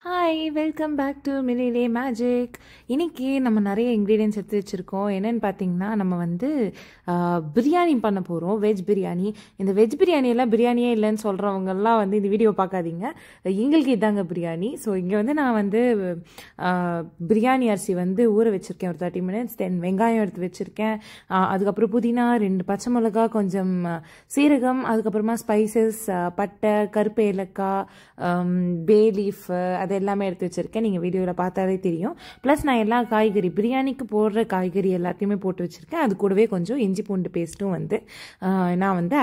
Hi welcome back to மிலிலே magic. இன்றைக்கி நம்ம நிறைய இன்க்ரீடியன்ஸ் எடுத்து வச்சுருக்கோம். என்னென்னு பார்த்தீங்கன்னா நம்ம வந்து பிரியாணி பண்ண போகிறோம், வெஜ் பிரியாணி. இந்த வெஜ் பிரியாணியெல்லாம் பிரியாணியே இல்லைன்னு சொல்கிறவங்கெல்லாம் வந்து இந்த வீடியோ பார்க்காதீங்க, எங்களுக்கு இதாங்க பிரியாணி. ஸோ இங்கே வந்து நான் வந்து பிரியாணி அரிசி வந்து ஊற வச்சுருக்கேன் ஒரு 30 minutes. தென் வெங்காயம் எடுத்து வச்சுருக்கேன், அதுக்கப்புறம் புதினா, 2 பச்சை மிளகா, கொஞ்சம் சீரகம், அதுக்கப்புறமா ஸ்பைசஸ், பட்டை, கருப்பு ஏலக்காய், பே லீஃப், அது எல்லாமே எடுத்து வச்சுருக்கேன். நீங்கள் வீடியோவில் பார்த்தாலே தெரியும். ப்ளஸ் நான் எல்லா காய்கறி, பிரியாணிக்கு போடுற காய்கறி எல்லாத்தையுமே போட்டு வச்சுருக்கேன். அது கூடவே கொஞ்சம் இஞ்சி பூண்டு பேஸ்ட்டும் வந்து நான் வந்து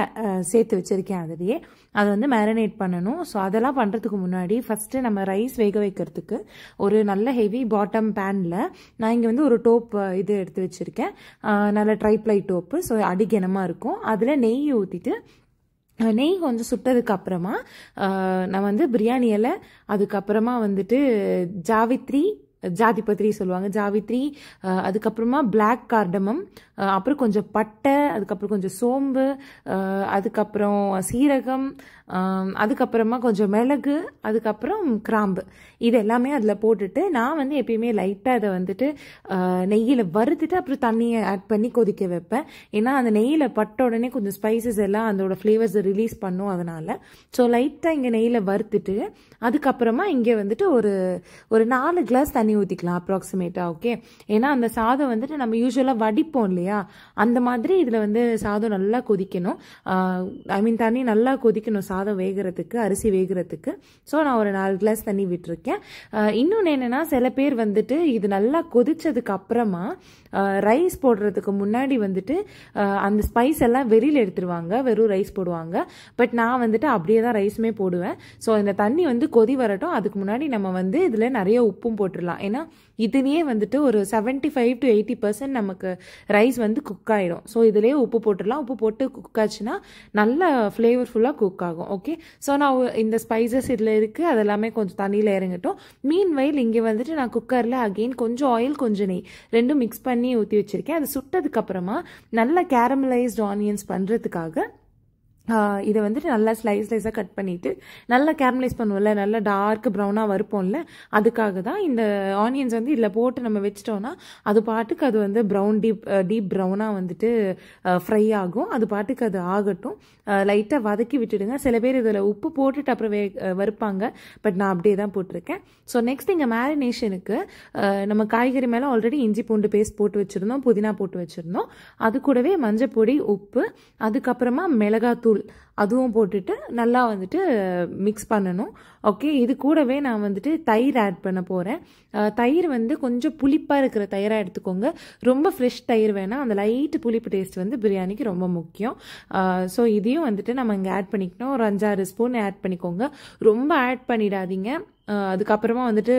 சேர்த்து வச்சுருக்கேன். அதிலேயே அதை வந்து மேரினேட் பண்ணணும். ஸோ அதெல்லாம் பண்ணுறதுக்கு முன்னாடி ஃபஸ்ட்டு நம்ம ரைஸ் வேக வைக்கிறதுக்கு ஒரு நல்ல ஹெவி பாட்டம் பேனில் நான் இங்கே வந்து ஒரு டோப் இது எடுத்து வச்சுருக்கேன், நல்ல ட்ரைப்ளை டோப்பு. ஸோ அடிகனமாக இருக்கும். அதில் நெய் ஊற்றிட்டு, நெய் கொஞ்சம் சுட்டதுக்கு அப்புறமா நான் வந்து பிரியாணி இலை, அதுக்கப்புறமா வந்துட்டு ஜாதிபத்திரி சொல்லுவாங்க, ஜாவித்ரி, அதுக்கப்புறமா பிளாக் கார்டமம், அப்புறம் கொஞ்சம் பட்டை, அதுக்கப்புறம் கொஞ்சம் சோம்பு, அதுக்கப்புறம் சீரகம், அதுக்கப்புறமா கொஞ்சம் மிளகு, அதுக்கப்புறம் கிராம்பு, இது எல்லாமே அதில் போட்டுட்டு நான் வந்து எப்பயுமே லைட்டாக அதை வந்துட்டு நெய்யில் வறுத்துட்டு அப்புறம் தண்ணியை ஆட் பண்ணி கொதிக்க வைப்பேன். ஏன்னா அந்த நெய்யில் பட்ட உடனே கொஞ்சம் ஸ்பைசஸ் எல்லாம் அதோட ஃப்ளேவர்ஸை ரிலீஸ் பண்ணும், அதனால். ஸோ லைட்டாக இங்கே நெய்யில் வறுத்துட்டு அதுக்கப்புறமா இங்கே வந்துட்டு ஒரு 4 கிளாஸ் தண்ணி ஊற்றிக்கலாம் அப்ராக்சிமேட்டாக. ஓகே, ஏன்னா அந்த சாதம் வந்துட்டு நம்ம யூஸ்வலாக வடிப்போம் இல்லையா, அந்த மாதிரி இதில் வந்து சாதம் நல்லா கொதிக்கணும். தண்ணி நல்லா கொதிக்கணும் சாதம் வேகிறதுக்கு, அரிசி வேகிறதுக்கு. ஸோ நான் ஒரு 4 கிளாஸ் தண்ணி விட்டுருக்கேன். இன்னொன்று என்னென்னா, சில பேர் வந்துட்டு இது நல்லா கொதிச்சதுக்கு அப்புறமா ரைஸ் போடுறதுக்கு முன்னாடி வந்துட்டு அந்த ஸ்பைஸ் எல்லாம் வெளியில் எடுத்துருவாங்க, வெறும் ரைஸ் போடுவாங்க. பட் நான் வந்துட்டு அப்படியே தான் ரைஸுமே போடுவேன். ஸோ இந்த தண்ணி வந்து கொதி வரட்டும், அதுக்கு முன்னாடி நம்ம வந்து இதில் நிறைய உப்பும் போட்டுடலாம். ஏன்னா இதுலேயே வந்துட்டு ஒரு 75 to 80% நமக்கு ரைஸ் வந்து குக் ஆகிடும். ஸோ இதுலேயே உப்பு போட்டுடலாம். உப்பு போட்டு குக் ஆச்சுன்னா நல்ல ஃப்ளேவர்ஃபுல்லாக குக் ஆகும். ஓகே, ஸோ நான் இந்த ஸ்பைசஸ் இதில் இருக்குது, அதெல்லாமே கொஞ்சம் தண்ணியில் இறங்கட்டும். மீன்வைல் இங்கே வந்துட்டு நான் குக்கரில் அகெயின் கொஞ்சம் ஆயில் கொஞ்சம் நெய் ரெண்டும் மிக்ஸ் பண்ணி ஊற்றி வச்சுருக்கேன். அது சுட்டதுக்கப்புறமா நல்ல கேரமலைஸ்டு ஆனியன்ஸ் பண்ணுறதுக்காக இதை வந்துட்டு நல்லா ஸ்லைஸாக கட் பண்ணிவிட்டு நல்லா கேரமலைஸ் பண்ணுவோம்ல, நல்லா டார்க் ப்ரௌனாக வறுப்போம்ல, அதுக்காக தான் இந்த ஆனியன்ஸ் வந்து இதில் போட்டு நம்ம வச்சிட்டோன்னா அது பாட்டுக்கு அது வந்து டீப் ப்ரௌனாக வந்துட்டு ஃப்ரை ஆகும். அது பாட்டுக்கு அது ஆகட்டும், லைட்டாக வதக்கி விட்டுடுங்க. சில பேர் இதில் உப்பு போட்டுட்டு அப்புறம் வறுப்பாங்க, பட் நான் அப்படியே தான் போட்டிருக்கேன். ஸோ நெக்ஸ்ட் இங்கே மேரினேஷனுக்கு நம்ம காய்கறி மேலே ஆல்ரெடி இஞ்சி பூண்டு பேஸ்ட் போட்டு வச்சுருந்தோம், புதினா போட்டு வச்சுருந்தோம். அது கூடவே மஞ்சள் பொடி, உப்பு, அதுக்கப்புறமா மிளகாத்தூள் அதுவும் போட்டுட்டு நல்லா வந்துட்டு மிக்ஸ் பண்ணணும். ஓகே, இது கூடவே நான் வந்துட்டு தயிர் ஆட் பண்ண போகிறேன். தயிர் வந்து கொஞ்சம் புளிப்பாக இருக்கிற தயிராக எடுத்துக்கோங்க, ரொம்ப ஃப்ரெஷ் தயிர் வேணாம். அந்த லைட்டு புளிப்பு டேஸ்ட் வந்து பிரியாணிக்கு ரொம்ப முக்கியம். ஸோ இதையும் வந்துட்டு நம்ம இங்கே ஆட் பண்ணிக்கணும். ஒரு 5-6 ஸ்பூன் ஆட் பண்ணிக்கோங்க, ரொம்ப ஆட் பண்ணிடாதீங்க. அதுக்கப்புறமா வந்துட்டு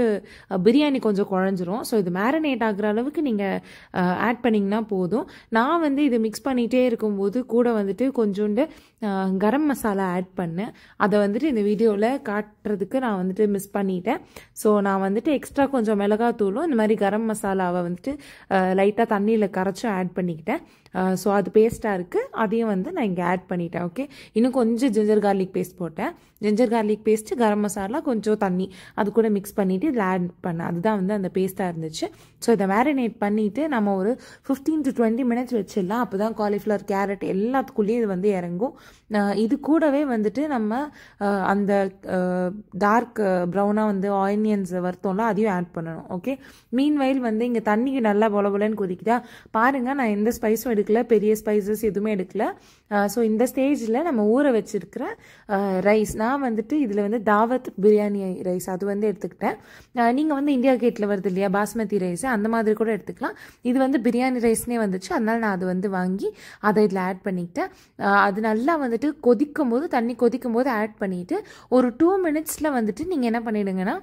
பிரியாணி கொஞ்சம் குழஞ்சிரும். ஸோ இது மேரினேட் ஆகிற அளவுக்கு நீங்கள் ஆட் பண்ணிங்கன்னா போதும். நான் வந்து இது மிக்ஸ் பண்ணிகிட்டே இருக்கும்போது கூட வந்துட்டு கொஞ்சோண்டு கரம் மசாலா ஆட் பண்ணேன். அதை வந்துட்டு இந்த வீடியோவில் காட்டுறதுக்கு நான் வந்துட்டு மிஸ் பண்ணிட்டேன். ஸோ நான் வந்துட்டு எக்ஸ்ட்ரா கொஞ்சம் மிளகாத்தூளும் இந்த மாதிரி கரம் மசாலாவை வந்துட்டு லைட்டாக தண்ணியில் கரைச்சும் ஆட் பண்ணிக்கிட்டேன். ஸோ அது பேஸ்ட்டாக இருக்குது, அதையும் வந்து நான் இங்கே ஆட் பண்ணிட்டேன். ஓகே, இன்னும் கொஞ்சம் ஜிஞ்சர் கார்லிக் பேஸ்ட் போட்டேன். Ginger garlic paste, garam masala, கொஞ்சம் தண்ணி அது கூட மிக்ஸ் பண்ணிவிட்டு இதில் ஆட் பண்ணேன். அதுதான் வந்து அந்த பேஸ்ட்டாக இருந்துச்சு. ஸோ இதை மேரினேட் பண்ணிவிட்டு நம்ம ஒரு 15 to 20 minutes வச்சிடலாம். அப்போ தான் காலிஃப்ளவர், கேரட் எல்லாத்துக்குள்ளேயும் இது வந்து இறங்கும். இது கூடவே வந்துட்டு நம்ம அந்த டார்க் ப்ரௌனாக வந்து ஆனியன்ஸ் வறுத்தோம்ல, அதையும் ஆட் பண்ணணும். ஓகே, மீன்வைல் வந்து இங்கே தண்ணி நல்லா பொலன்னு கொதிக்குதா பாருங்கள். நான் எந்த ஸ்பைஸும் எடுக்கல, பெரிய ஸ்பைசஸ் எதுவுமே எடுக்கல. ஸோ இந்த ஸ்டேஜில் நம்ம ஊற வச்சிருக்கிற ரைஸ், நான் வந்துட்டு இதில் வந்து தாவத் பிரியாணி ரைஸ் அது வந்து எடுத்துக்கிட்டேன். நீங்கள் வந்து இந்தியா கேட்டில் வருது இல்லையா பாஸ்மதி ரைஸ், அந்த மாதிரி கூட எடுத்துக்கலாம். இது வந்து பிரியாணி ரைஸ்னே வந்துச்சு, அதனால் நான் அது வந்து வாங்கி அதை இதில் ஆட் பண்ணிக்கிட்டேன். அது நல்லா வந்துட்டு தண்ணி கொதிக்கும் போது ஆட் பண்ணிவிட்டு ஒரு 2 minutesல வந்துட்டு நீங்கள் என்ன பண்ணிடுங்கன்னா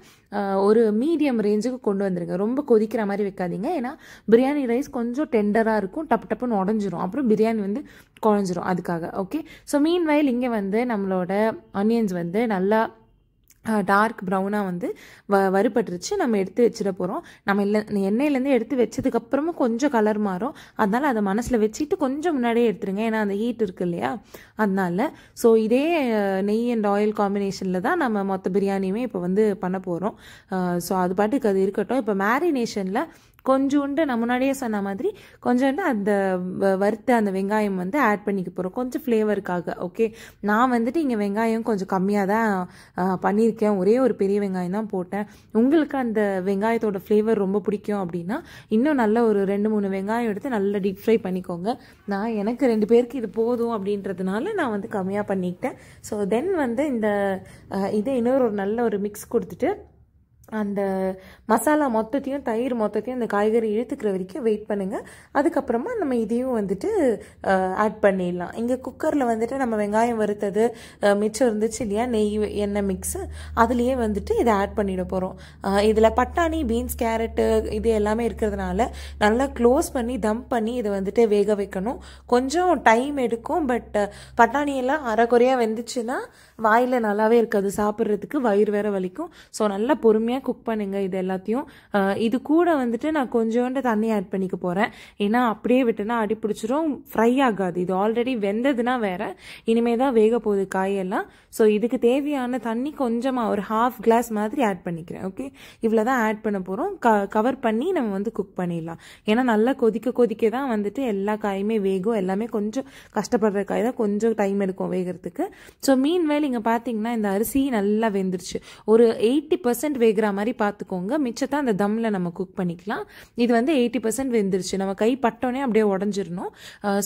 ஒரு மீடியம் ரேஞ்சுக்கு கொண்டு வந்துடுங்க. ரொம்ப கொதிக்கிற மாதிரி வைக்காதீங்க, ஏன்னா பிரியாணி ரைஸ் கொஞ்சம் டெண்டராக இருக்கும், டப்புன்னு உடஞ்சிரும், அப்புறம் பிரியாணி வந்து குழஞ்சிரும், அதுக்காக. ஓகே, ஸோ மீன்வைல் இங்கே வந்து நம்மளோட ஆனியன்ஸ் வந்து நல்லா டார்க் ப்ரௌனாக வந்து வறுபட்டுருச்சு. நம்ம எடுத்து வச்சிட போகிறோம். நம்ம எண்ணெயிலேருந்து எடுத்து வச்சதுக்கப்புறமும் கொஞ்சம் கலர் மாறும். அதனால் அதை மனசில் வச்சுட்டு கொஞ்சம் முன்னாடியே எடுத்துருங்க. ஏன்னா அந்த ஹீட் இருக்குது இல்லையா, அதனால. ஸோ இதே நெய் அண்ட் ஆயில் காம்பினேஷனில் தான் நம்ம மொத்த பிரியாணியுமே இப்போ வந்து பண்ண போகிறோம். ஸோ அது பாட்டுக்கு அது இருக்கட்டும். இப்போ மேரினேஷனில் கொஞ்சோண்டு நான் முன்னாடியே சொன்ன மாதிரி கொஞ்சோண்டு அந்த வறுத்த அந்த வெங்காயம் வந்து ஆட் பண்ணிக்க போகிறோம், கொஞ்சம் ஃப்ளேவருக்காக. ஓகே, நான் வந்துட்டு இங்கே வெங்காயம் கொஞ்சம் கம்மியாக தான் பண்ணியிருக்கேன். ஒரே ஒரு பெரிய வெங்காயம் தான் போட்டேன். உங்களுக்கு அந்த வெங்காயத்தோட ஃப்ளேவர் ரொம்ப பிடிக்கும் அப்படின்னா இன்னும் நல்ல ஒரு 2-3 வெங்காயம் எடுத்து நல்லா டீப் ஃப்ரை பண்ணிக்கோங்க. நான் எனக்கு 2 பேருக்கு இது போதும் அப்படின்றதுனால நான் வந்து கம்மியாக பண்ணிக்கிட்டேன். ஸோ தென் வந்து இதை இன்னொரு நல்ல ஒரு மிக்ஸ் கொடுத்துட்டு அந்த மசாலா மொத்தத்தையும் தயிர் மொத்தத்தையும் அந்த காய்கறி இழுத்துக்கிற வரைக்கும் வெயிட் பண்ணுங்கள். அதுக்கப்புறமா நம்ம இதையும் வந்துட்டு ஆட் பண்ணிடலாம். இங்கே குக்கரில் வந்துட்டு நம்ம வெங்காயம் வறுத்தது மிச்சம் இருந்துச்சு இல்லையா, நெய் எண்ணெய் மிக்ஸு, அதுலேயே வந்துட்டு இதை ஆட் பண்ணிட போகிறோம். இதில் பட்டாணி, பீன்ஸ், கேரட்டு இது எல்லாமே இருக்கிறதுனால நல்லா க்ளோஸ் பண்ணி தம் பண்ணி இதை வந்துட்டு வேக வைக்கணும். கொஞ்சம் டைம் எடுக்கும். பட் பட்டாணியெல்லாம் அரைக்குறையாக வெந்துச்சுன்னா வாயில் நல்லாவே இருக்காது, சாப்பிட்றதுக்கு வயிறு வேற வலிக்கும். ஸோ நல்லா பொறுமையாக குக் பண்ணுங்கள் இது எல்லாத்தையும். இது கூட வந்துட்டு நான் கொஞ்சோண்டு தண்ணி ஆட் பண்ணிக்க போகிறேன். ஏன்னா அப்படியே விட்டுனா அடி பிடிச்சிரும், ஃப்ரை ஆகாது. இது ஆல்ரெடி வெந்ததுன்னா வேற, இனிமே தான் வேக போகுது காயெல்லாம். ஸோ இதுக்கு தேவையான தண்ணி கொஞ்சமாக ஒரு 1/2 கிளாஸ் மாதிரி ஆட் பண்ணிக்கிறேன். ஓகே, இவ்வளோ தான் ஆட் பண்ண போகிறோம். கவர் பண்ணி நம்ம வந்து குக் பண்ணிடலாம். ஏன்னா நல்லா கொதிக்க தான் வந்துட்டு எல்லா காயுமே வேகும். எல்லாமே கொஞ்சம் கஷ்டப்படுற காய் தான், கொஞ்சம் டைம் எடுக்கும் வேகிறதுக்கு. ஸோ மீன்வேல் இங்கே பார்த்தீங்கன்னா இந்த அரிசி நல்லா வெந்துருச்சு. ஒரு 80% வேகிற மாதிரி பார்த்துக்கோங்க. மிச்சத்தை அந்த தம்மில் நம்ம குக் பண்ணிக்கலாம். இது வந்து 80% வெந்துருச்சு. நம்ம கை பட்டோன்னே அப்படியே உடஞ்சிடணும்.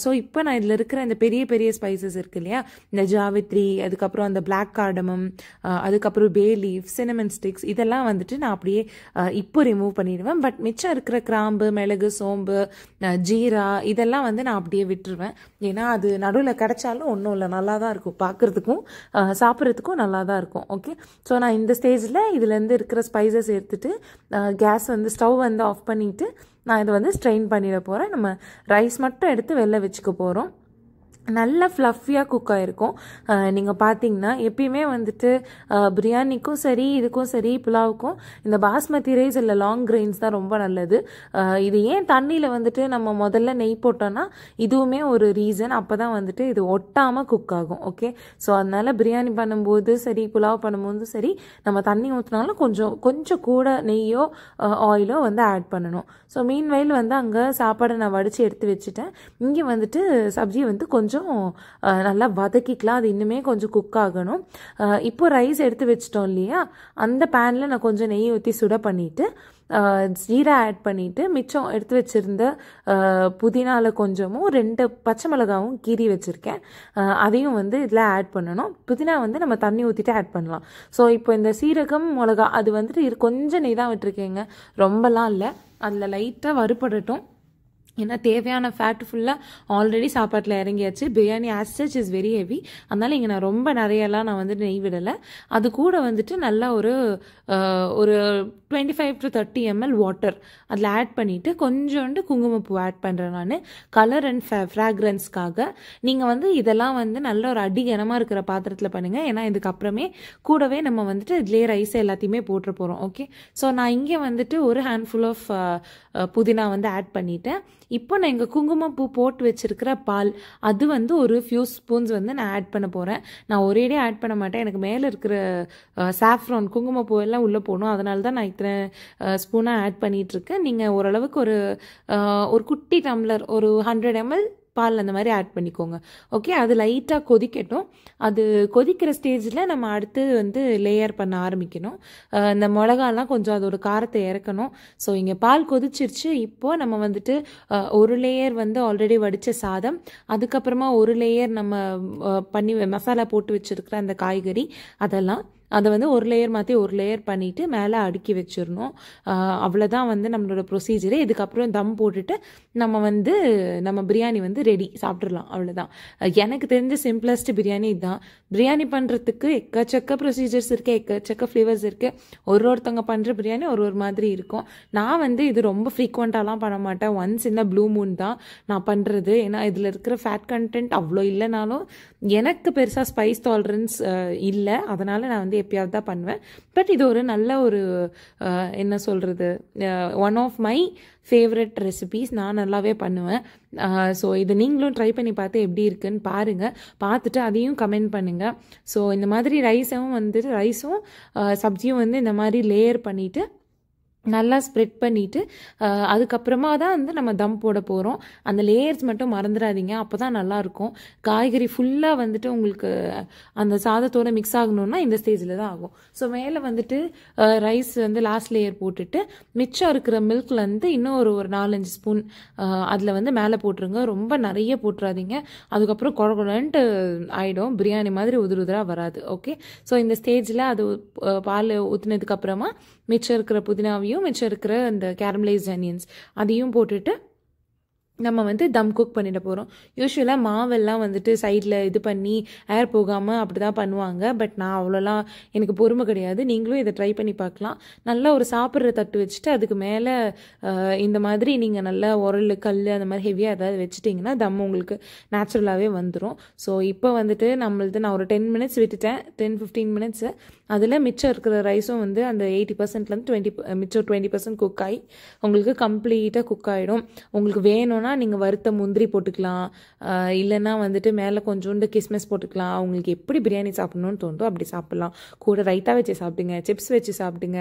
ஸோ இப்போ நான் இதில் இருக்கிற இந்த பெரிய பெரிய ஸ்பைசஸ் இருக்கு இல்லையா, இந்த ஜாவித்ரி, அதுக்கப்புறம் அந்த பிளாக் கார்டமம், அதுக்கப்புறம் பே லீஃப், சினமன் ஸ்டிக்ஸ், இதெல்லாம் வந்துட்டு நான் அப்படியே இப்போ ரிமூவ் பண்ணிடுவேன். பட் மிச்சம் இருக்கிற கிராம்பு, மிளகு, சோம்பு, ஜீரா இதெல்லாம் வந்து நான் அப்படியே விட்டுருவேன். ஏன்னா அது நடுவில் கிடைச்சாலும் ஒன்றும் இல்லை, நல்லா தான் இருக்கும், பார்க்குறதுக்கும் சாப்பிட்றதுக்கும் நல்லா தான் இருக்கும். ஓகே, ஸோ நான் இந்த ஸ்டேஜில் இதுலேருந்து இருக்கிற ஸ்பைசஸ் எடுத்துகிட்டு கேஸ் வந்து ஸ்டவ் வந்து ஆஃப் பண்ணிவிட்டு நான் இதை வந்து ஸ்ட்ரெயின் பண்ணிட போகிறேன். நம்ம ரைஸ் மட்டும் எடுத்து வெளில வச்சுக்க போகிறோம். நல்லா ஃப்ளஃபியாக குக் ஆகிருக்கும். நீங்கள் பார்த்தீங்கன்னா எப்பயுமே வந்துட்டு பிரியாணிக்கும் சரி, இதுக்கும் சரி, புலாவுக்கும் இந்த பாஸ்மதி ரைஸ் இல்லை லாங் கிரெயின்ஸ் தான் ரொம்ப நல்லது. இது ஏன் தண்ணியில் வந்துட்டு நம்ம முதல்ல நெய் போட்டோன்னா இதுவுமே ஒரு ரீசன். அப்போ தான் வந்துட்டு இது ஒட்டாமல் குக் ஆகும். ஓகே, ஸோ அதனால் பிரியாணி பண்ணும்போது சரி, புலாவ் பண்ணும்போது சரி, நம்ம தண்ணி ஊற்றினாலும் கொஞ்சம் கூட நெய்யோ ஆயிலோ வந்து ஆட் பண்ணணும். ஸோ மீன்வைல் வந்து அங்கே சாப்பாடை நான் வடித்து எடுத்து வச்சுட்டேன். இங்கே வந்துட்டு சப்ஜி வந்து கொஞ்சம் நல்லா வதக்கிக்கலாம். அது இன்னுமே கொஞ்சம் குக் ஆகணும். இப்போ ரைஸ் எடுத்து வச்சிட்டோம் இல்லையா, அந்த பேனில் நான் கொஞ்சம் நெய் ஊற்றி சுட பண்ணிவிட்டு ஜீரா ஆட் பண்ணிவிட்டு மிச்சம் எடுத்து வச்சுருந்த புதினாவில் கொஞ்சமும் 2 பச்சை மிளகாவும் கீறி வச்சுருக்கேன், அதையும் வந்து இதில் ஆட் பண்ணணும். புதினா வந்து நம்ம தண்ணி ஊற்றிட்டு ஆட் பண்ணலாம். ஸோ இப்போ இந்த சீரகம், மிளகா அது வந்துட்டு கொஞ்சம் நெய் தான் விட்டுருக்கேங்க, ரொம்பலாம் இல்லை. அதில் லைட்டாக வறுபடட்டும். ஏன்னா தேவையான ஃபேட் ஃபுல்லாக ஆல்ரெடி சாப்பாட்டில் இறங்கியாச்சு. Biryani as such is very heavy. அதனால் இங்கே நான் ரொம்ப நிறையெல்லாம் நான் வந்துட்டு நெய் விடலை. அது கூட வந்துட்டு நல்லா ஒரு 25 to 30 ml வாட்டர் அதில் ஆட் பண்ணிவிட்டு கொஞ்சோண்டு குங்குமப்பூ ஆட் பண்ணுறேன் நான், கலர் அண்ட் ஃப்ராக்ரன்ஸ்க்காக. நீங்கள் வந்து இதெல்லாம் வந்து நல்ல ஒரு அடிகனமாக இருக்கிற பாத்திரத்தில் பண்ணுங்கள். ஏன்னா இதுக்கப்புறமே கூடவே நம்ம வந்துட்டு இதுலேயே ரைஸ் எல்லாத்தையுமே போட்டு போகிறோம். ஓகே, ஸோ நான் இங்கே வந்துட்டு ஒரு ஹேண்ட்ஃபுல் ஆஃப் புதினா வந்து ஆட் பண்ணிட்டேன். இப்போ நான் இங்கே குங்குமப்பூ போட்டு வச்சுருக்கிற பால் அது வந்து ஒரு ஃபியூ ஸ்பூன்ஸ் வந்து நான் ஆட் பண்ண போகிறேன். நான் ஒரேடியே ஆட் பண்ண மாட்டேன், எனக்கு மேலே இருக்கிற சாஃப்ரான் குங்குமப்பூ எல்லாம் உள்ளே போகணும். அதனால தான் நான் இத்தனை ஸ்பூனாக ஆட் பண்ணிகிட்ருக்கேன். நீங்கள் ஓரளவுக்கு ஒரு குட்டி டம்ளர் ஒரு 100 ml பால் அந்த மாதிரி ஆட் பண்ணிக்கோங்க. ஓகே, அது லைட்டாக கொதிக்கட்டும். அது கொதிக்கிற ஸ்டேஜில் நம்ம அடுத்து வந்து லேயர் பண்ண ஆரம்பிக்கணும். இந்த மிளகாலாம் கொஞ்சம் அதோட காரத்தை இறக்கணும். ஸோ இங்கே பால் கொதிச்சிருச்சு. இப்போது நம்ம வந்துட்டு ஒரு லேயர் வந்து ஆல்ரெடி வடித்த சாதம், அதுக்கப்புறமா ஒரு லேயர் நம்ம பண்ணி மசாலா போட்டு வச்சுருக்கிற அந்த காய்கறி, அதை வந்து ஒரு லேயர் மாற்றி ஒரு லேயர் பண்ணிவிட்டு மேலே அடுக்கி வச்சிடணும். அவ்வளோதான் வந்து நம்மளோட ப்ரொசீஜரு. இதுக்கப்புறம் தம் போட்டுட்டு நம்ம பிரியாணி வந்து ரெடி, சாப்பிட்றலாம். அவ்வளோதான். எனக்கு தெரிஞ்ச சிம்பிளஸ்ட் பிரியாணி இதுதான். பிரியாணி பண்ணுறதுக்கு எக்கச்சக்க ப்ரொசீஜர்ஸ் இருக்குது, எக்கச்சக்க ஃப்ளேவர்ஸ் இருக்குது. ஒருத்தவங்க பண்ணுற பிரியாணி ஒரு மாதிரி இருக்கும். நான் வந்து இது ரொம்ப ஃப்ரீக்வெண்ட்டாலாம் பண்ண மாட்டேன். ஒன்ஸ் இந்த ப்ளூ மூன் தான் நான் பண்ணுறது. ஏன்னா இதில் இருக்கிற ஃபேட் கண்டென்ட் அவ்வளோ இல்லைனாலும் எனக்கு பெருசாக ஸ்பைஸ் டாலரன்ஸ் இல்லை. அதனால் நான் வந்து எப்பயாவது தான் பண்ணுவேன். பட் இது ஒரு நல்ல ஒரு என்ன சொல்கிறது, one of my favourite recipes. நான் நல்லாவே பண்ணுவேன். ஸோ இது நீங்களும் ட்ரை பண்ணி பார்த்து எப்படி இருக்குன்னு பாருங்கள். பார்த்துட்டு அதையும் கமெண்ட் பண்ணுங்கள். ஸோ இந்த மாதிரி ரைஸும் சப்ஜியும் வந்து இந்த மாதிரி லேயர் பண்ணிவிட்டு நல்லா ஸ்ப்ரெட் பண்ணிவிட்டு அதுக்கப்புறமா தான் வந்து நம்ம தம் போட போகிறோம். அந்த லேயர்ஸ் மட்டும் மறந்துடாதீங்க, அப்போ தான் நல்லாயிருக்கும். காய்கறி ஃபுல்லாக வந்துட்டு உங்களுக்கு அந்த சாதத்தோடு மிக்ஸ் ஆகணுன்னா இந்த ஸ்டேஜில் தான் ஆகும். ஸோ மேலே வந்துட்டு ரைஸ் வந்து லாஸ்ட் லேயர் போட்டுட்டு மிச்சம் இருக்கிற மில்கில் வந்து இன்னும் ஒரு 4-5 ஸ்பூன் அதில் வந்து மேலே போட்டுருங்க. ரொம்ப நிறைய போட்டுறாதீங்க, அதுக்கப்புறம் குழகுழன்ட்டு ஆகிடும், பிரியாணி மாதிரி உதிராக வராது. ஓகே, ஸோ இந்த ஸ்டேஜில் அது பால் ஊற்றினதுக்கப்புறமா மிச்சம் இருக்கிற புதினாவையும் மிச்சம் இருக்கிற அந்த கேரமலைஸ்ட் ஆனியன்ஸ் அதையும் போட்டுட்டு நம்ம வந்து தம் குக் பண்ணிட போகிறோம். யூஸ்வலாக மாவெல்லாம் வந்துட்டு சைடில் இது பண்ணி ஏர் போகாமல் அப்படி தான் பண்ணுவாங்க. பட் நான் அவ்வளோலாம் எனக்கு பொறுமை கிடையாது. நீங்களும் இதை ட்ரை பண்ணி பார்க்கலாம். நல்லா ஒரு சாப்பிட்ற தட்டு வச்சுட்டு அதுக்கு மேலே இந்த மாதிரி நீங்கள் நல்லா உரல் கல் அந்த மாதிரி ஹெவியாக ஏதாவது வச்சுட்டிங்கன்னா தம் உங்களுக்கு நேச்சுரலாகவே வந்துடும். ஸோ இப்போ வந்துட்டு நான் ஒரு 10 மினிட்ஸ் விட்டுட்டேன், 10-15 மினிட்ஸு. அதில் மிச்சம் இருக்கிற ரைஸும் வந்து அந்த 80%லேருந்து மிச்சம் 20% குக் ஆகி உங்களுக்கு கம்ப்ளீட்டாக குக் ஆகிடும். உங்களுக்கு வேணும்னா நீங்கள் வறுத்த முந்திரி போட்டுக்கலாம், இல்லைன்னா வந்துட்டு மேலே கொஞ்சோண்டு கிஸ்மிஸ் போட்டுக்கலாம். அவங்களுக்கு எப்படி பிரியாணி சாப்பிட்ணுன்னு தோணுதோ அப்படி சாப்பிட்லாம். கூட ரைத்தா வச்சு சாப்பிடுங்க, சிப்ஸ் வச்சு சாப்பிடுங்க,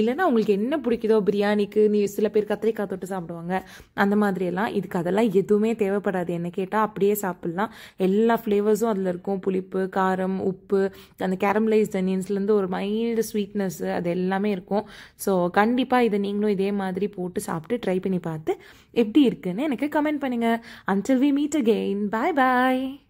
இல்லைன்னா உங்களுக்கு என்ன பிடிக்குதோ பிரியாணிக்கு. சில பேர் கத்திரிக்காய் தொட்டு சாப்பிடுவாங்க, அந்த மாதிரியெல்லாம். இதுக்கு அதெல்லாம் எதுவுமே தேவைப்படாது என்ன கேட்டால். அப்படியே சாப்பிட்லாம். எல்லா ஃப்ளேவர்ஸும் அதில் இருக்கும். புளிப்பு, காரம், உப்பு, அந்த கேரமலைஸ்ட் அனியன்ஸ்லேருந்து ஒரு மைல்டு ஸ்வீட்னஸ் அது எல்லாமே இருக்கும். ஸோ கண்டிப்பாக இதை நீங்களும் இதே மாதிரி போட்டு சாப்பிட்டு ட்ரை பண்ணி பார்த்து எப்படி இருக்குன்னு எனக்கு கமெண்ட் பண்ணுங்க. Until we meet again, bye bye.